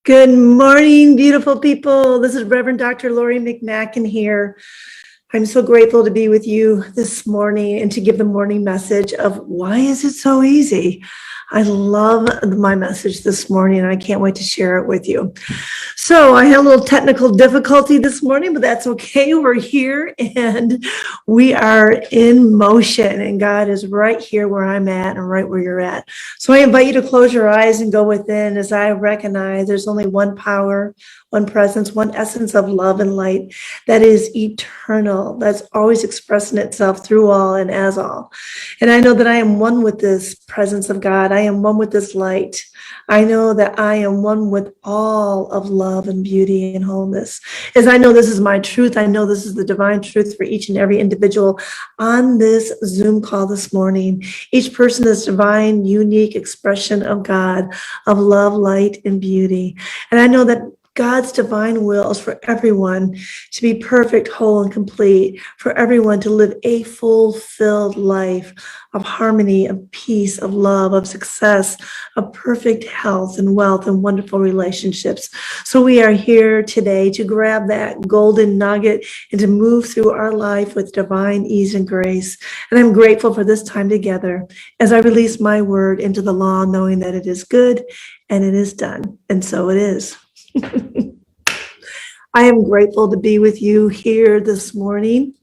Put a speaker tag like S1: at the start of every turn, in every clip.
S1: Good morning, beautiful people. This is Reverend Dr. Lori McMacken here. I'm so grateful to be with you this morning and to give the morning message of why is it so easy? I love my message this morning and I can't wait to share it with you. So I had a little technical difficulty this morning, but that's okay. We're here and we are in motion and God is right here where I'm at and right where you're at. So I invite you to close your eyes and go within as I recognize there's only one power, one presence, one essence of love and light that is eternal, that's always expressing itself through all and as all. And I know that I am one with this presence of God. I am one with this light. I know that I am one with all of love and beauty and wholeness. As I know this is my truth, I know this is the divine truth for each and every individual on this Zoom call this morning. Each person is divine, unique expression of God, of love, light, and beauty. And I know that God's divine will is for everyone to be perfect, whole, and complete, for everyone to live a fulfilled life of harmony, of peace, of love, of success, of perfect health and wealth and wonderful relationships. So we are here today to grab that golden nugget and to move through our life with divine ease and grace. And I'm grateful for this time together as I release my word into the law, knowing that it is good and it is done. And so it is. I am grateful to be with you here this morning.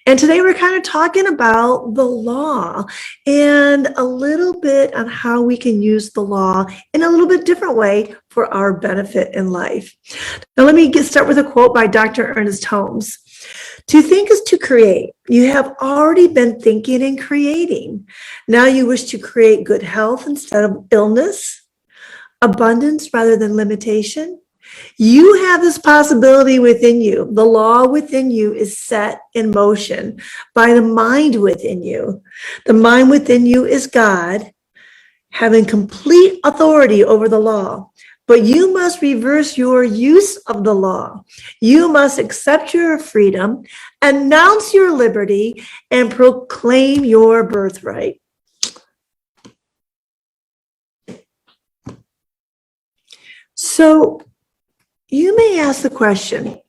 S1: And today we're kind of talking about the law and a little bit on how we can use the law in a little bit different way for our benefit in life. Now, let me start with a quote by Dr. Ernest Holmes. To think is to create. You have already been thinking and creating. Now you wish to create good health instead of illness, abundance rather than limitation. You have this possibility within you. The law within you is set in motion by the mind within you. The mind within you is God, having complete authority over the law. But you must reverse your use of the law. You must accept your freedom, announce your liberty, and proclaim your birthright. So you may ask the question,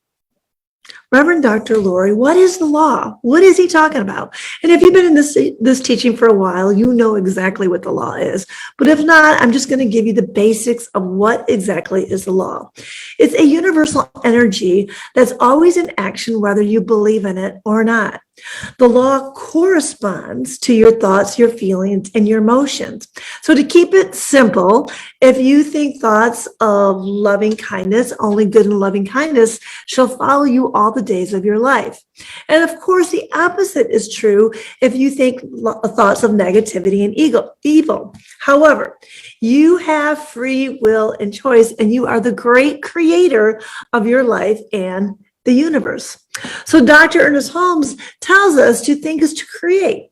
S1: Reverend Dr. Lori, what is the law? What is he talking about? And if you've been in this teaching for a while, you know exactly what the law is. But if not, I'm just going to give you the basics of what exactly is the law. It's a universal energy that's always in action, whether you believe in it or not. The law corresponds to your thoughts, your feelings, and your emotions. So to keep it simple, if you think thoughts of loving kindness, only good and loving kindness shall follow you all the days of your life. And of course, the opposite is true if you think thoughts of negativity and evil. However, you have free will and choice, and you are the great creator of your life and the universe. So Dr. Ernest Holmes tells us to think is to create.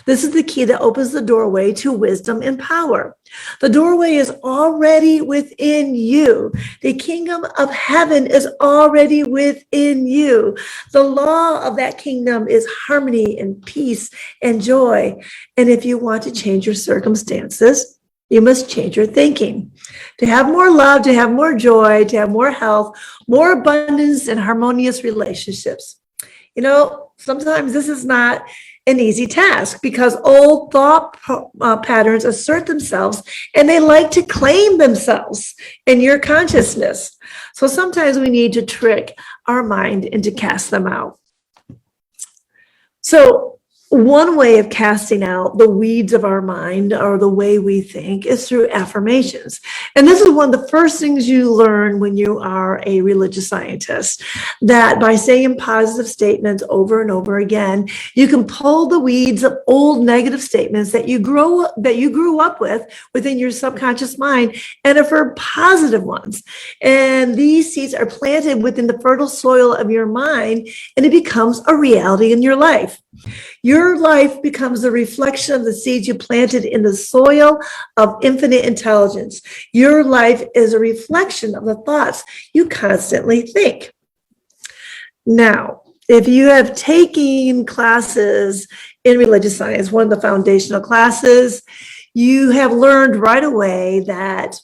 S1: This is the key that opens the doorway to wisdom and power. The doorway is already within you. The kingdom of heaven is already within you. The law of that kingdom is harmony and peace and joy. And if you want to change your circumstances, you must change your thinking. To have more love, to have more joy, to have more health, more abundance, and harmonious relationships. You know, sometimes this is not an easy task because old thought patterns assert themselves and they like to claim themselves in your consciousness. So sometimes we need to trick our mind and to cast them out. So one way of casting out the weeds of our mind or the way we think is through affirmations. And this is one of the first things you learn when you are a religious scientist, that by saying positive statements over and over again, you can pull the weeds of old negative statements that you grew up with within your subconscious mind and affirm positive ones. And these seeds are planted within the fertile soil of your mind, and it becomes a reality in your life. Your life becomes a reflection of the seeds you planted in the soil of infinite intelligence. Your life is a reflection of the thoughts you constantly think. Now, if you have taken classes in religious science, one of the foundational classes, you have learned right away that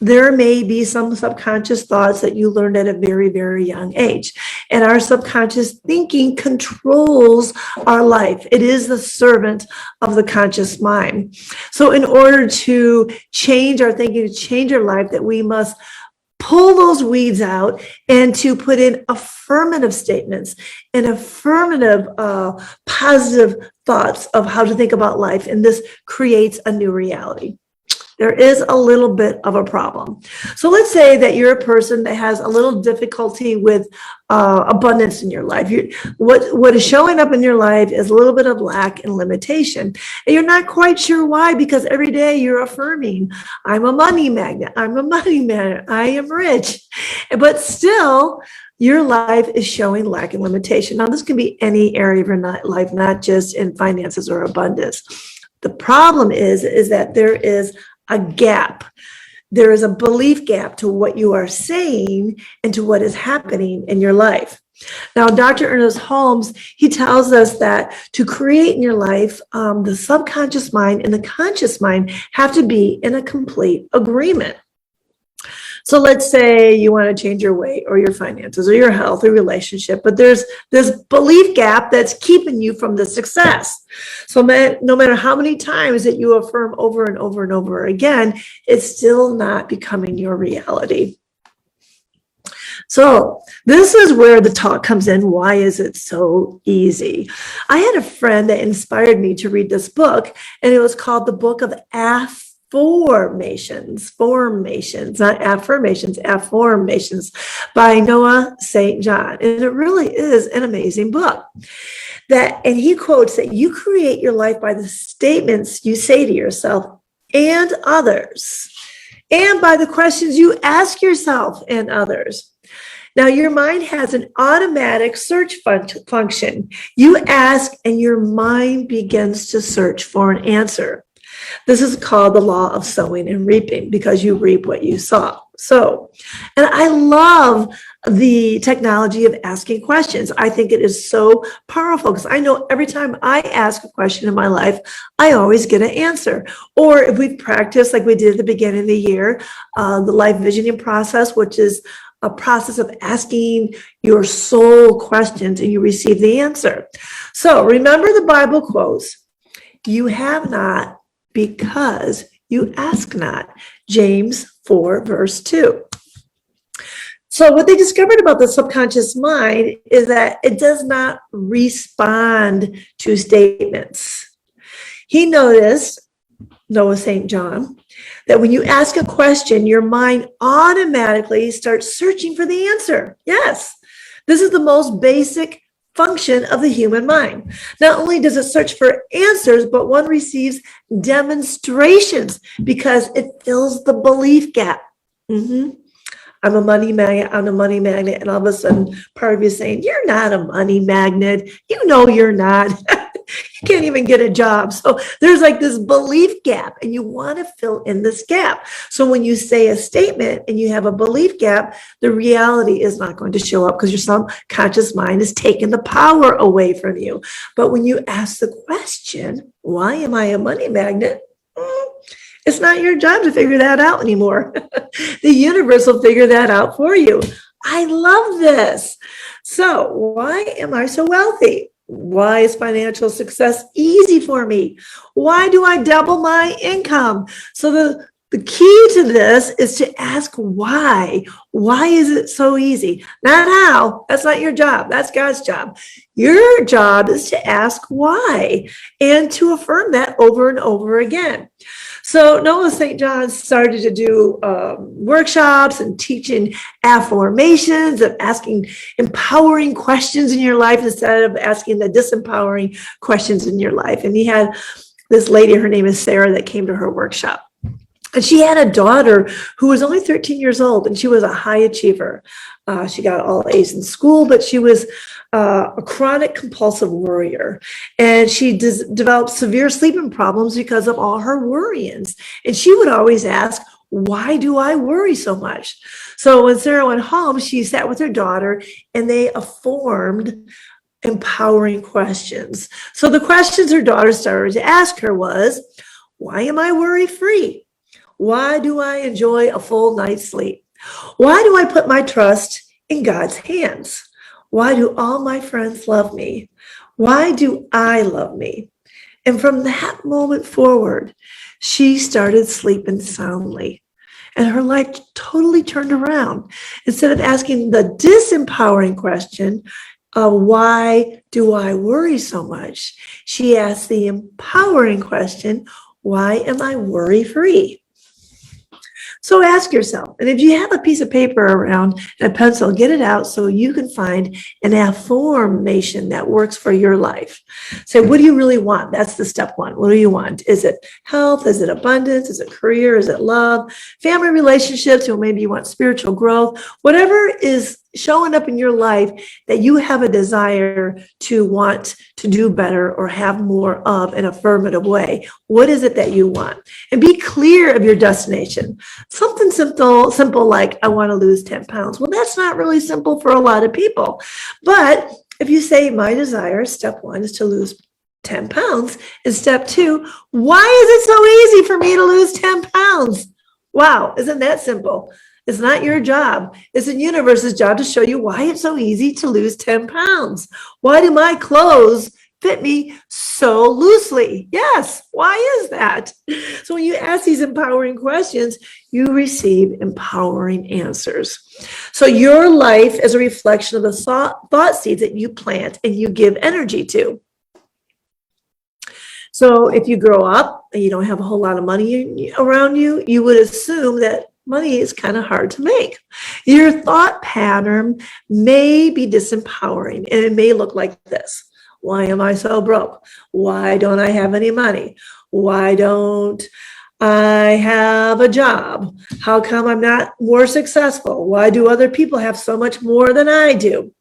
S1: there may be some subconscious thoughts that you learned at a very, very young age. And our subconscious thinking controls our life. It is the servant of the conscious mind. So in order to change our thinking, to change our life, that we must pull those weeds out and to put in affirmative statements and affirmative positive thoughts of how to think about life. And this creates a new reality. There is a little bit of a problem. So let's say that you're a person that has a little difficulty with abundance in your life. What is showing up in your life is a little bit of lack and limitation. And you're not quite sure why, because every day you're affirming, I'm a money magnet, I'm a money magnet, I am rich. But still, your life is showing lack and limitation. Now, this can be any area of your life, not just in finances or abundance. The problem is that there is a gap. There is a belief gap to what you are saying and to what is happening in your life. Now, Dr. Ernest Holmes, he tells us that to create in your life, the subconscious mind and the conscious mind have to be in a complete agreement. So let's say you want to change your weight or your finances or your health or relationship, but there's this belief gap that's keeping you from the success. So no matter how many times that you affirm over and over and over again, it's still not becoming your reality. So this is where the talk comes in. Why is it so easy? I had a friend that inspired me to read this book, and it was called the Book of Affirmations, not Affirmations, Affirm-ations by Noah St. John. And it really is an amazing book. And he quotes that you create your life by the statements you say to yourself and others, and by the questions you ask yourself and others. Now, your mind has an automatic search function. You ask and your mind begins to search for an answer. This is called the law of sowing and reaping, because you reap what you sow. And I love the technology of asking questions. I think it is so powerful, because I know every time I ask a question in my life, I always get an answer. Or if we practice like we did at the beginning of the year, the life visioning process, which is a process of asking your soul questions and you receive the answer. So remember the Bible quotes, you have not because you ask not. James 4, verse 2. So what they discovered about the subconscious mind is that it does not respond to statements. He noticed, Noah St. John, that when you ask a question, your mind automatically starts searching for the answer. Yes, this is the most basic function of the human mind. Not only does it search for answers, but one receives demonstrations because it fills the belief gap. I'm a money magnet, and all of a sudden part of you is saying, you're not a money magnet. You know you're not. You can't even get a job. So there's like this belief gap, and you want to fill in this gap. So when you say a statement and you have a belief gap, the reality is not going to show up because your subconscious mind is taking the power away from you. But when you ask the question, why am I a money magnet? It's not your job to figure that out anymore. The universe will figure that out for you. I love this. So why am I so wealthy? Why is financial success easy for me? Why do I double my income? So the key to this is to ask why. Why is it so easy? Not how. That's not your job. That's God's job. Your job is to ask why and to affirm that over and over again. So Noah St. John started to do workshops and teaching affirmations of asking empowering questions in your life instead of asking the disempowering questions in your life. And he had this lady, her name is Sarah, that came to her workshop. And she had a daughter who was only 13 years old, and she was a high achiever. She got all A's in school, but she was a chronic compulsive worrier. And she developed severe sleeping problems because of all her worryings. And she would always ask, why do I worry so much? So when Sarah went home, she sat with her daughter and they formed empowering questions. So the questions her daughter started to ask her was, why am I worry free? Why do I enjoy a full night's sleep? Why do I put my trust in God's hands? Why do all my friends love me? Why do I love me? And from that moment forward, she started sleeping soundly. And her life totally turned around. Instead of asking the disempowering question of why do I worry so much, she asked the empowering question, why am I worry-free? So ask yourself, and if you have a piece of paper around and a pencil, get it out so you can find an affirmation that works for your life. Say, what do you really want? That's the step one. What do you want? Is it health? Is it abundance? Is it career? Is it love? Family relationships? Or maybe you want spiritual growth? Whatever is showing up in your life that you have a desire to want to do better or have more of an affirmative way. What is it that you want? And be clear of your destination. Something simple like, I want to lose 10 pounds. Well, that's not really simple for a lot of people. But if you say, my desire, step one is to lose 10 pounds, and step two, why is it so easy for me to lose 10 pounds? Wow, isn't that simple? It's not your job. It's the universe's job to show you why it's so easy to lose 10 pounds. Why do my clothes fit me so loosely? Yes, why is that? So when you ask these empowering questions, you receive empowering answers. So your life is a reflection of the thought seeds that you plant and you give energy to. So if you grow up and you don't have a whole lot of money around you, you would assume that money is kind of hard to make. Your thought pattern may be disempowering, and it may look like this. Why am I so broke? Why don't I have any money? Why don't I have a job? How come I'm not more successful? Why do other people have so much more than I do?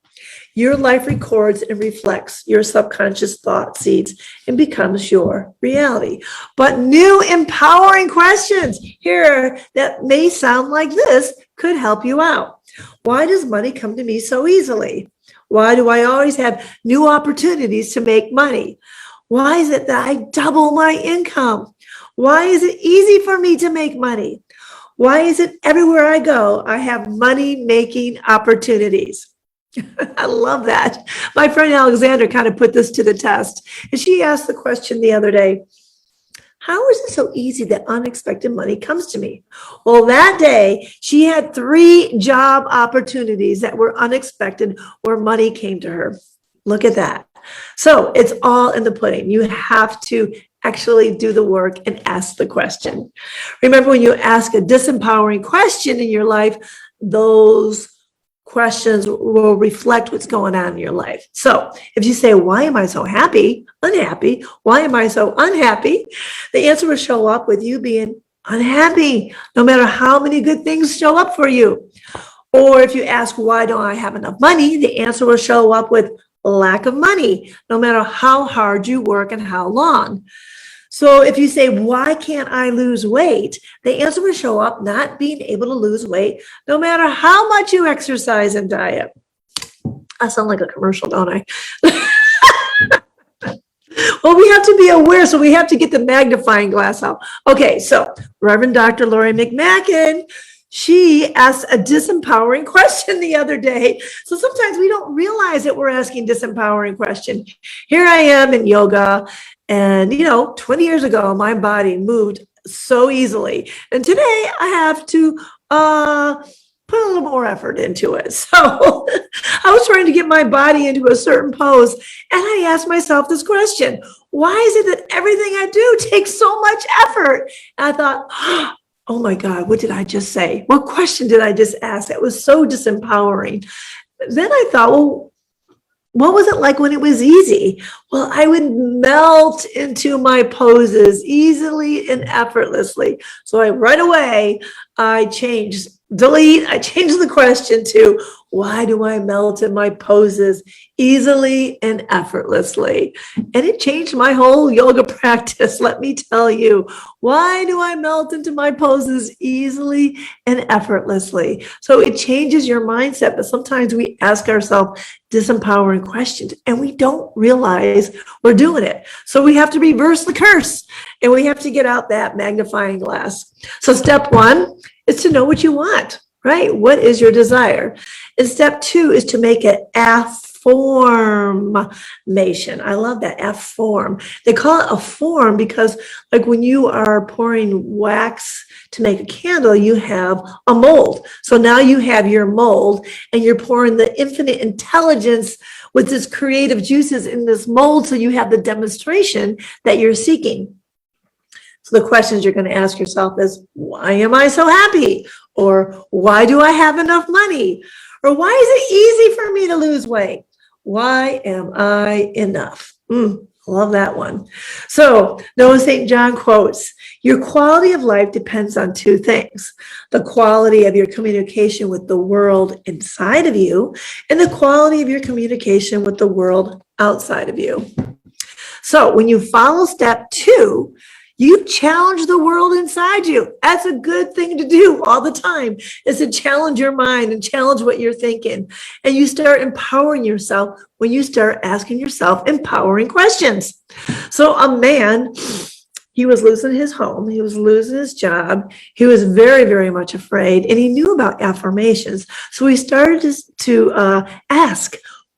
S1: Your life records and reflects your subconscious thought seeds and becomes your reality. But new empowering questions here that may sound like this could help you out. Why does money come to me so easily? Why do I always have new opportunities to make money? Why is it that I double my income? Why is it easy for me to make money? Why is it everywhere I go, I have money-making opportunities? I love that. My friend Alexandra kind of put this to the test. And she asked the question the other day, how is it so easy that unexpected money comes to me? Well, that day, she had 3 job opportunities that were unexpected where money came to her. Look at that. So it's all in the pudding. You have to actually do the work and ask the question. Remember, when you ask a disempowering question in your life, those questions will reflect what's going on in your life. So if you say, why am I so unhappy? Why am I so unhappy? The answer will show up with you being unhappy, no matter how many good things show up for you. Or if you ask, why don't I have enough money? The answer will show up with lack of money, no matter how hard you work and how long. So if you say, why can't I lose weight? The answer will show up not being able to lose weight, no matter how much you exercise and diet. I sound like a commercial, don't I? Well, we have to be aware, so we have to get the magnifying glass out. Okay, so Reverend Dr. Lori McMacken, she asked a disempowering question the other day. So sometimes we don't realize that we're asking disempowering question. Here I am in yoga, and 20 years ago, my body moved so easily. And today I have to put a little more effort into it. So I was trying to get my body into a certain pose. And I asked myself this question, why is it that everything I do takes so much effort? And I thought, oh my God, what did I just say? What question did I just ask? That was so disempowering. Then I thought, well, what was it like when it was easy? Well, I would melt into my poses easily and effortlessly. So right away, I changed the question to, why do I melt in my poses easily and effortlessly? And it changed my whole yoga practice, let me tell you. Why do I melt into my poses easily and effortlessly? So it changes your mindset, but sometimes we ask ourselves disempowering questions and we don't realize we're doing it. So we have to reverse the curse And we have to get out that magnifying glass. So step one is to know what you want, right? What is your desire? And step two is to make it Affirm-ation. I love that, Afform. They call it a form because like when you are pouring wax to make a candle, you have a mold. So now you have your mold and you're pouring the infinite intelligence with this creative juices in this mold. So you have the demonstration that you're seeking. So the questions you're going to ask yourself is, why am I so happy? Or why do I have enough money? Or why is it easy for me to lose weight? Why am I enough? Love that one. So Noah St. John quotes, your quality of life depends on two things: the quality of your communication with the world inside of you and the quality of your communication with the world outside of you. So when you follow step two, you challenge the world inside you. That's a good thing to do all the time, is to challenge your mind and challenge what you're thinking. And you start empowering yourself when you start asking yourself empowering questions. So a man, he was losing his home. He was losing his job. He was very, very much afraid. And he knew about affirmations. So he started to ask,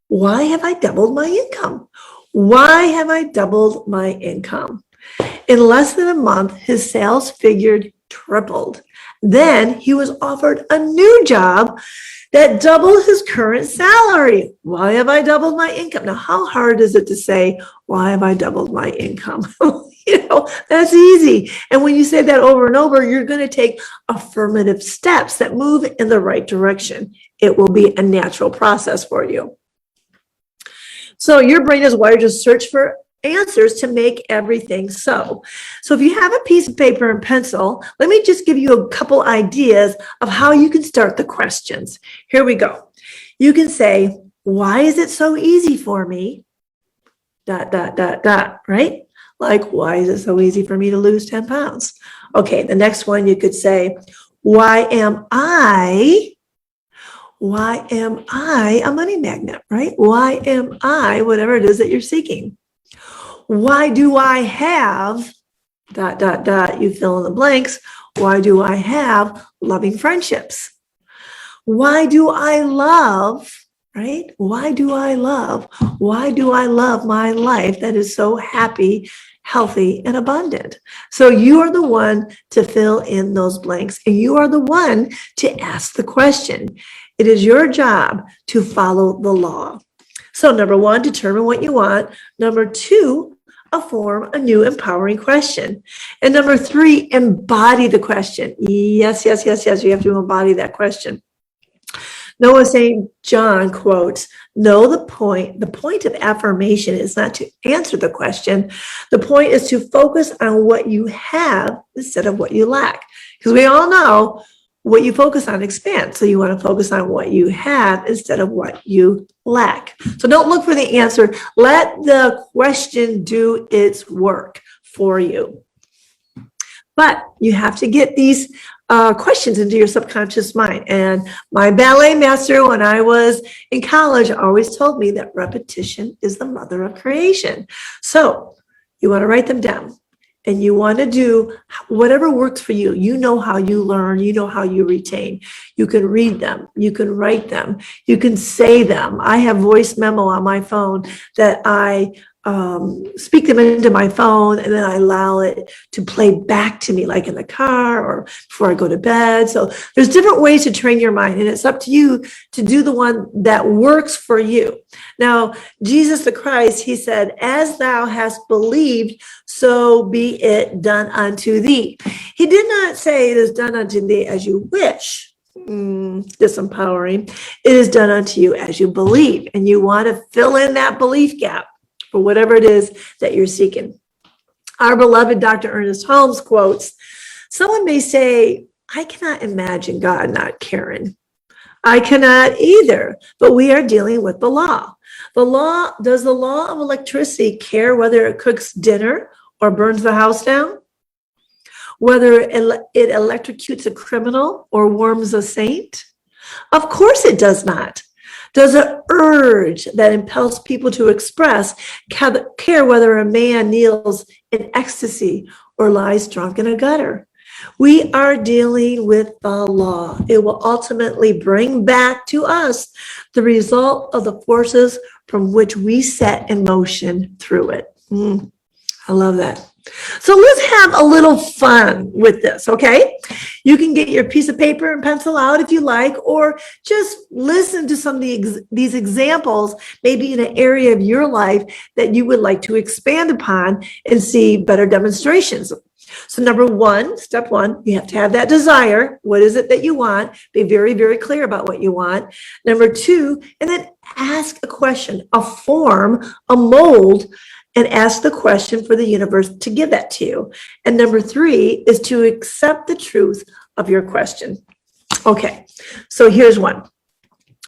S1: why have I doubled my income? Why have I doubled my income? In less than a month, his sales figure tripled. Then he was offered a new job that doubled his current salary. Why have I doubled my income? Now, how hard is it to say, why have I doubled my income? That's easy. And when you say that over and over, you're going to take affirmative steps that move in the right direction. It will be a natural process for you. So your brain is wired to search for answers to make everything so. So if you have a piece of paper and pencil, let me just give you a couple ideas of how you can start the questions. Here we go. You can say, why is it so easy for me? ... Right? Like, why is it so easy for me to lose 10 pounds? Okay, the next one you could say, why am I a money magnet, right? Why am I whatever it is that you're seeking? Why do I have ... You fill in the blanks. Why do I have loving friendships? Why do I love, right? Why do I love my life that is so happy, healthy, and abundant? So you are the one to fill in those blanks, and you are the one to ask the question. It is your job to follow the law. So number one, determine what you want. Number two, form a new empowering question. And number three, embody the question. Yes. You have to embody that question. Noah St. John quotes, know the point. The point of affirmation is not to answer the question. The point is to focus on what you have instead of what you lack. Because we all know what you focus on expands. So you want to focus on what you have instead of what you lack. So don't look for the answer. Let the question do its work for you. But you have to get these questions into your subconscious mind. And my ballet master, when I was in college, always told me that repetition is the mother of creation. So you want to write them down. And you want to do whatever works for you. You know how you learn. You know how you retain. You can read them. You can write them. You can say them. I have voice memo on my phone that I speak them into my phone, and then I allow it to play back to me, like in the car or before I go to bed. So there's different ways to train your mind, and it's up to you to do the one that works for you. Now, Jesus the Christ, he said, as thou hast believed, so be it done unto thee. He did not say it is done unto thee as you wish. Disempowering. It is done unto you as you believe, and you want to fill in that belief gap for whatever it is that you're seeking. Our beloved Dr. Ernest Holmes quotes, someone may say, I cannot imagine God not caring. I cannot either, but we are dealing with the law. Does the law of electricity care whether it cooks dinner or burns the house down? Whether it electrocutes a criminal or warms a saint? Of course it does not. Does an urge that impels people to express care whether a man kneels in ecstasy or lies drunk in a gutter? We are dealing with the law. It will ultimately bring back to us the result of the forces from which we set in motion through it. I love that. So let's have a little fun with this, okay? You can get your piece of paper and pencil out if you like, or just listen to some of these examples, maybe in an area of your life that you would like to expand upon and see better demonstrations. So number one, step one, you have to have that desire. What is it that you want? Be very, very clear about what you want. Number two, and then ask a question, a form, a mold, and ask the question for the universe to give that to you. And number three is to accept the truth of your question. Okay, so here's one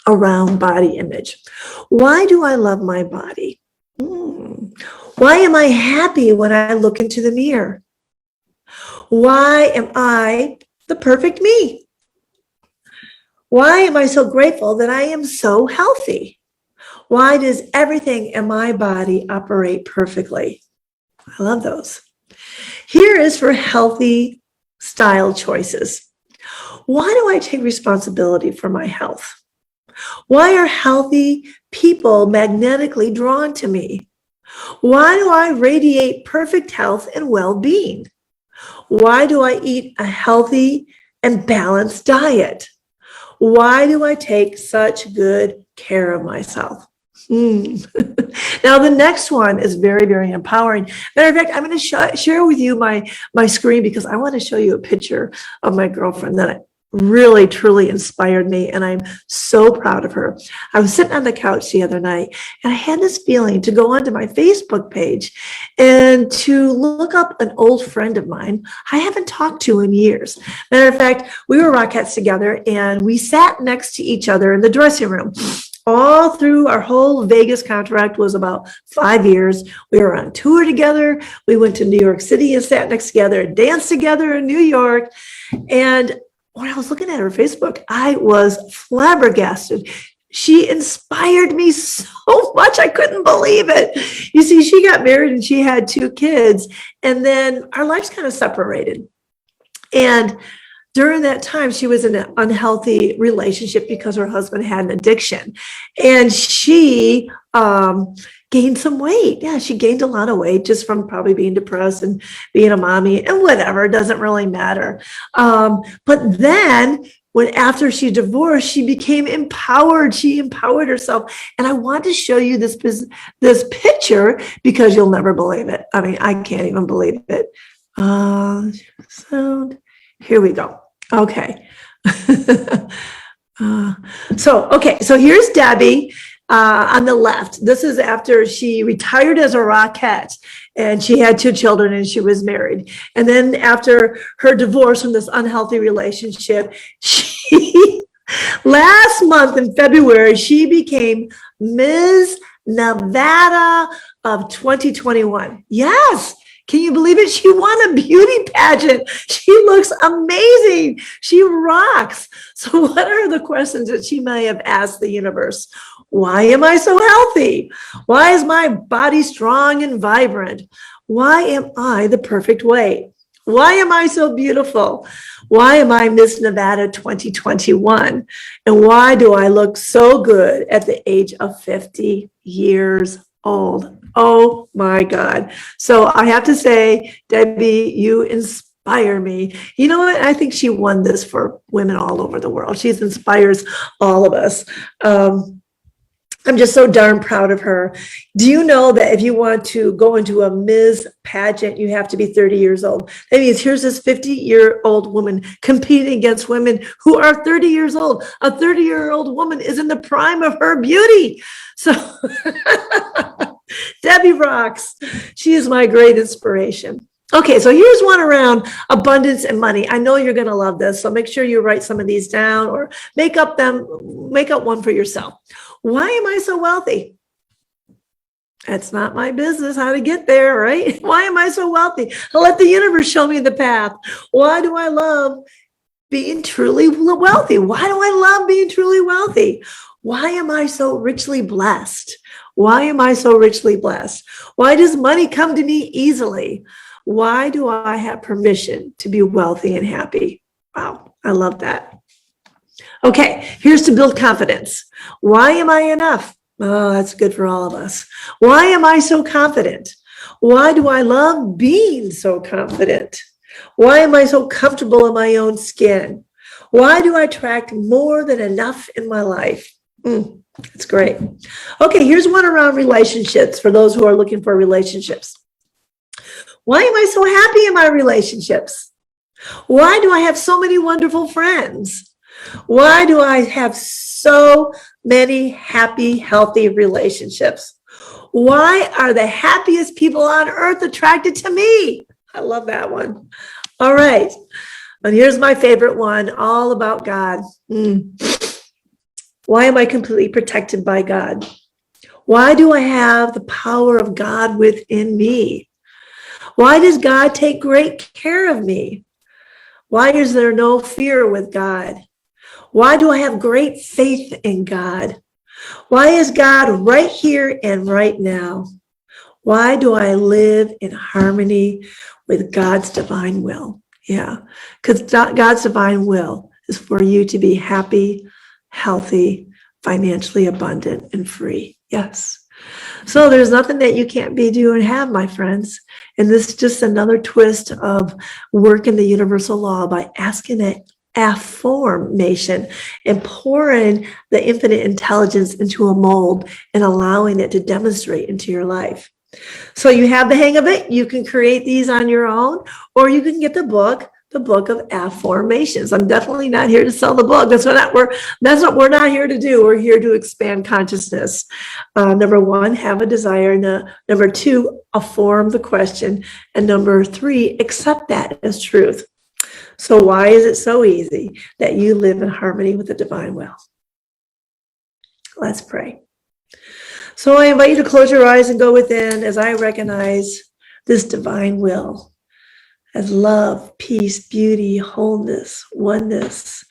S1: around body image. Why do I love my body? Why am I happy when I look into the mirror? Why am I the perfect me? Why am I so grateful that I am so healthy? Why does everything in my body operate perfectly? I love those. Here is for healthy style choices. Why do I take responsibility for my health? Why are healthy people magnetically drawn to me? Why do I radiate perfect health and well-being? Why do I eat a healthy and balanced diet? Why do I take such good care of myself? Now, the next one is very, very empowering. Matter of fact, I'm going to share with you my screen because I want to show you a picture of my girlfriend that really, truly inspired me, and I'm so proud of her. I was sitting on the couch the other night, and I had this feeling to go onto my Facebook page and to look up an old friend of mine I haven't talked to in years. Matter of fact, we were Rockettes together, and we sat next to each other in the dressing room. All through our whole Vegas contract was about 5 years. We were on tour together. We went to New York City and sat next together, danced together in New York. And when I was looking at her Facebook, I was flabbergasted. She inspired me so much. I couldn't believe it. You see, she got married and she had 2 kids, and then our lives kind of separated. And during that time, she was in an unhealthy relationship because her husband had an addiction, and she gained some weight. Yeah, she gained a lot of weight just from probably being depressed and being a mommy and whatever. It doesn't really matter. But then after she divorced, she became empowered. She empowered herself. And I want to show you this picture because you'll never believe it. I mean, I can't even believe it. Sound. Here we go. Okay. So here's Debbie on the left. This is after she retired as a Rockette, and she had 2 children and she was married. And then after her divorce from this unhealthy relationship, last month in February, she became Ms. Nevada of 2021. Yes. Can you believe it? She won a beauty pageant. She looks amazing. She rocks. So what are the questions that she may have asked the universe? Why am I so healthy? Why is my body strong and vibrant? Why am I the perfect weight? Why am I so beautiful? Why am I Miss Nevada 2021? And why do I look so good at the age of 50 years old? Oh my God. So I have to say, Debbie, you inspire me. You know what? I think she won this for women all over the world. She inspires all of us. I'm just so darn proud of her. Do you know that if you want to go into a Ms. pageant, you have to be 30 years old? That means here's this 50-year-old woman competing against women who are 30 years old. A 30-year-old woman is in the prime of her beauty. So Debbie rocks. She is my great inspiration. Okay, so here's one around abundance and money. I know you're going to love this, so make sure you write some of these down or make up one for yourself. Why am I so wealthy? It's not my business how to get there, right? Why am I so wealthy? I'll let the universe show me the path. Why do I love being truly wealthy. Why do I love being truly wealthy? Why am I so richly blessed? Why am I so richly blessed? Why does money come to me easily? Why do I have permission to be wealthy and happy? Wow, I love that. Okay, here's to build confidence. Why am I enough? Oh, that's good for all of us. Why am I so confident? Why do I love being so confident? Why am I so comfortable in my own skin? Why do I attract more than enough in my life? That's great. Okay, here's one around relationships for those who are looking for relationships. Why am I so happy in my relationships? Why do I have so many wonderful friends? Why do I have so many happy, healthy relationships? Why are the happiest people on earth attracted to me? I love that one. All right. And here's my favorite one, all about God. Why am I completely protected by God? Why do I have the power of God within me? Why does God take great care of me? Why is there no fear with God? Why do I have great faith in God? Why is God right here and right now? Why do I live in harmony with God's divine will? Yeah, because God's divine will is for you to be happy, healthy, financially abundant, and free. Yes. So there's nothing that you can't be, do, and have, my friends. And this is just another twist of working the universal law by asking it Affirm-ation and pouring the infinite intelligence into a mold and allowing it to demonstrate into your life. So you have the hang of it. You can create these on your own, or you can get the book of Affirmations. I'm definitely not here to sell the book. That's what we're not here to do. We're here to expand consciousness. Number one, have a desire. Number two, affirm the question. And number three, accept that as truth. So why is it so easy that you live in harmony with the divine will? Let's pray. So I invite you to close your eyes and go within as I recognize this divine will as love, peace, beauty, wholeness, oneness.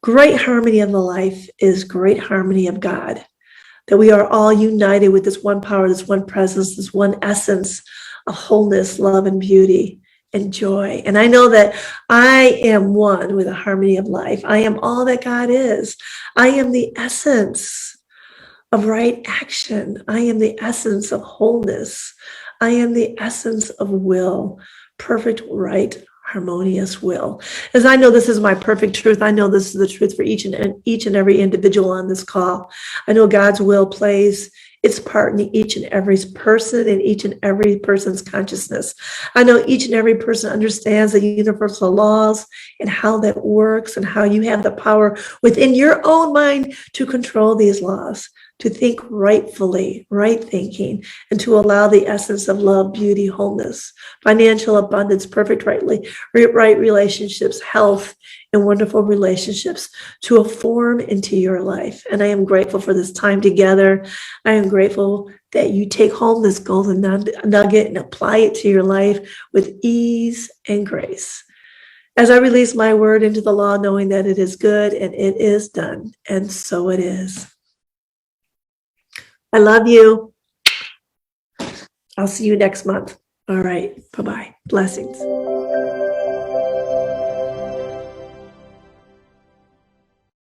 S1: Great harmony of the life is great harmony of God, that we are all united with this one power, this one presence, this one essence of wholeness, love, and beauty and joy. And I know that I am one with the harmony of life. I am all that God is. I am the essence of right action. I am the essence of wholeness. I am the essence of will, perfect, right, harmonious will. As I know this is my perfect truth, I know this is the truth for each and every individual on this call. I know God's will plays its part in each and every person, in each and every person's consciousness. I know each and every person understands the universal laws and how that works and how you have the power within your own mind to control these laws, to think rightfully, right thinking, and to allow the essence of love, beauty, wholeness, financial abundance, perfect right relationships, health, and wonderful relationships to form into your life. And I am grateful for this time together. I am grateful that you take home this golden nugget and apply it to your life with ease and grace. As I release my word into the law, knowing that it is good and it is done, and so it is. I love you. I'll see you next month. All right. Bye-bye. Blessings.